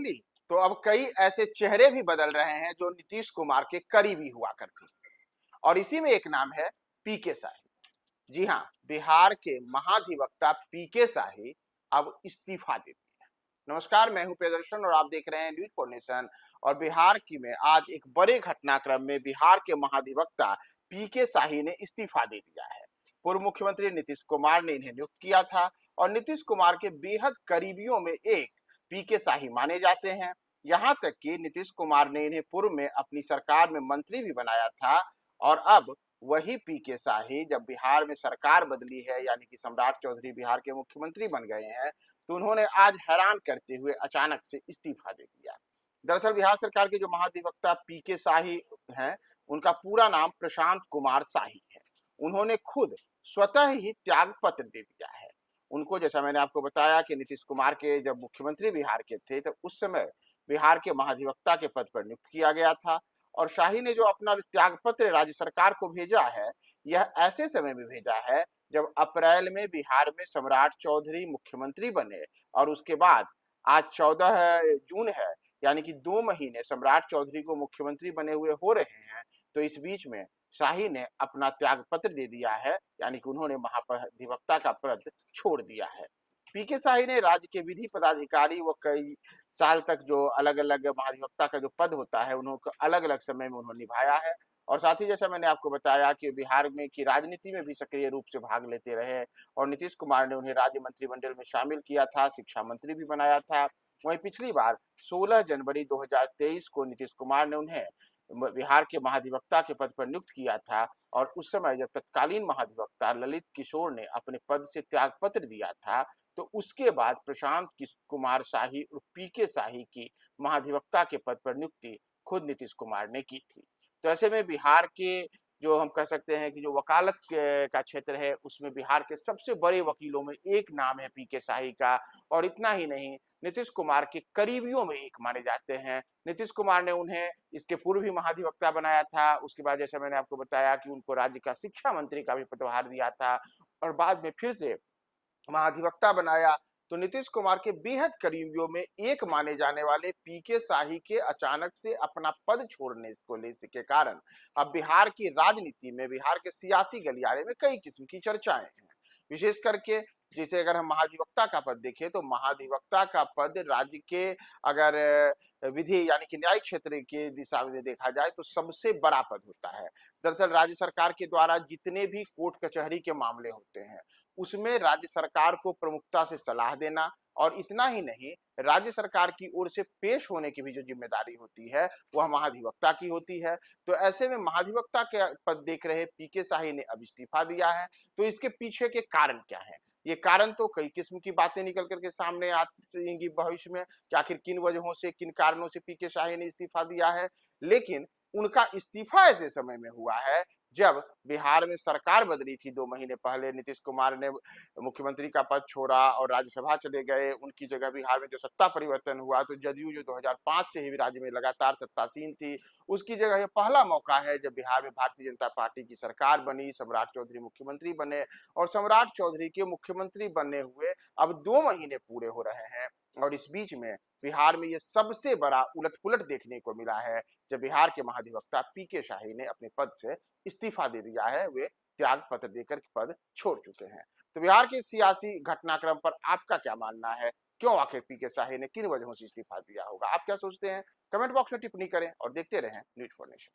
बदली तो अब कई ऐसे चेहरे भी बदल रहे हैं जो नीतीश कुमार के करीबी हुआ करते थे। और इसी में एक नाम है पीके शाही। जी हाँ, बिहार के महाधिवक्ता पीके शाही अब इस्तीफा दे दिए हैं। नमस्कार, मैं हूं प्रियदर्शन और आप देख रहे हैं न्यूज फॉर नेशन। और बिहार की में आज एक बड़े घटनाक्रम में बिहार के महाधिवक्ता पीके शाही ने इस्तीफा दे दिया है। पूर्व मुख्यमंत्री नीतीश कुमार ने इन्हें नियुक्त किया था और नीतीश कुमार के बेहद करीबियों में एक पीके शाही माने जाते हैं। यहाँ तक कि नीतीश कुमार ने इन्हें पूर्व में अपनी सरकार में मंत्री भी बनाया था। और अब वही पीके शाही जब बिहार में सरकार बदली है, यानी कि सम्राट चौधरी बिहार के मुख्यमंत्री बन गए हैं, तो उन्होंने आज हैरान करते हुए अचानक से इस्तीफा दे दिया। दरअसल बिहार सरकार के जो महाधिवक्ता पीके शाही हैं, उनका पूरा नाम प्रशांत कुमार शाही है। उन्होंने खुद स्वतः ही त्याग पत्र दे दिया है। उनको, जैसा मैंने आपको बताया कि नीतीश कुमार के जब मुख्यमंत्री बिहार के थे, तो उस समय बिहार के महाधिवक्ता के पद पर नियुक्त किया गया था। और शाही ने जो अपना त्याग पत्र राज्य सरकार को भेजा है, यह ऐसे समय में भेजा है जब अप्रैल में बिहार में सम्राट चौधरी मुख्यमंत्री बने और उसके बाद आज 14 जून है, यानी कि 2 महीने सम्राट चौधरी को मुख्यमंत्री बने हुए हो रहे हैं। तो इस बीच में शाही ने अपना त्याग पत्र दे दिया है, यानी कि उन्होंने महाधिवक्ता का पद छोड़ दिया है। पीके शाही ने राज्य के विधि पदाधिकारी व कई साल तक जो अलग अलग महाधिवक्ता का जो पद होता है, उन्होंने अलग अलग समय में उन्होंने निभाया है। और साथ ही जैसा मैंने आपको बताया कि बिहार में की राजनीति में भी सक्रिय रूप से भाग लेते रहे और नीतीश कुमार ने उन्हें राज्य मंत्रिमंडल में शामिल किया था, शिक्षा मंत्री भी बनाया था। वहीं पिछली बार 16 जनवरी 2023 को नीतीश कुमार ने उन्हें बिहार के महाधिवक्ता के पद पर नियुक्त किया था। और उस समय जब तत्कालीन महाधिवक्ता ललित किशोर ने अपने पद से त्याग पत्र दिया था, तो उसके बाद प्रशांत कुमार शाही और पीके शाही की महाधिवक्ता के पद पर नियुक्ति खुद नीतीश कुमार ने की थी। तो ऐसे में बिहार के जो हम कह सकते हैं कि जो वकालत का क्षेत्र है, उसमें बिहार के सबसे बड़े वकीलों में एक नाम है पीके शाही का। और इतना ही नहीं, नीतीश कुमार के करीबियों में एक माने जाते हैं। नीतीश कुमार ने उन्हें इसके पूर्व भी महाधिवक्ता बनाया था। उसके बाद जैसे मैंने आपको बताया कि उनको राज्य का शिक्षा मंत्री का भी पदभार दिया था और बाद में फिर से महाधिवक्ता बनाया। तो नीतीश कुमार के बेहद करीबियों में एक माने जाने वाले पीके शाही के अचानक से अपना पद छोड़ने को लेने के कारण अब बिहार की राजनीति में, बिहार के सियासी गलियारे में कई किस्म की चर्चाएं हैं। विशेष करके जैसे अगर हम महाधिवक्ता का पद देखें, तो महाधिवक्ता का पद राज्य के, अगर विधि यानी कि न्यायिक क्षेत्र के दिशा में देखा जाए, तो सबसे बड़ा पद होता है। दरअसल राज्य सरकार के द्वारा जितने भी कोर्ट कचहरी के मामले होते हैं, उसमें राज्य सरकार को प्रमुखता से सलाह देना, और इतना ही नहीं, राज्य सरकार की ओर से पेश होने की भी जो जिम्मेदारी होती है, वह महाधिवक्ता की होती है। तो ऐसे में महाधिवक्ता के पद देख रहे पीके शाही ने अब इस्तीफा दिया है। तो इसके पीछे के कारण क्या है? ये कारण तो कई किस्म की बातें निकल करके सामने आएंगी भविष्य में कि आखिर किन वजहों से, किन कारणों से पीके शाही ने इस्तीफा दिया है। लेकिन उनका इस्तीफा ऐसे समय में हुआ है जब बिहार में सरकार बदली थी 2 महीने पहले। नीतीश कुमार ने मुख्यमंत्री का पद छोड़ा और राज्यसभा चले गए। उनकी जगह बिहार में जो सत्ता परिवर्तन हुआ, तो जदयू जो 2005 से ही राज्य में लगातार सत्तासीन थी, उसकी जगह ये पहला मौका है जब बिहार में भारतीय जनता पार्टी की सरकार बनी, सम्राट चौधरी मुख्यमंत्री बने। और सम्राट चौधरी के मुख्यमंत्री बनने हुए अब 2 महीने पूरे हो रहे हैं। और इस बीच में बिहार में ये सबसे बड़ा उलटपुलट देखने को मिला है जब बिहार के महाधिवक्ता पीके शाही ने अपने पद से इस्तीफा दे दिया है। वे त्याग पत्र देकर पद छोड़ चुके हैं। तो बिहार के सियासी घटनाक्रम पर आपका क्या मानना है? क्यों आखिर पीके शाही ने किन वजहों से इस्तीफा दिया होगा? आप क्या सोचते हैं? कमेंट बॉक्स में टिप्पणी करें और देखते रहें न्यूज फॉर नेशन।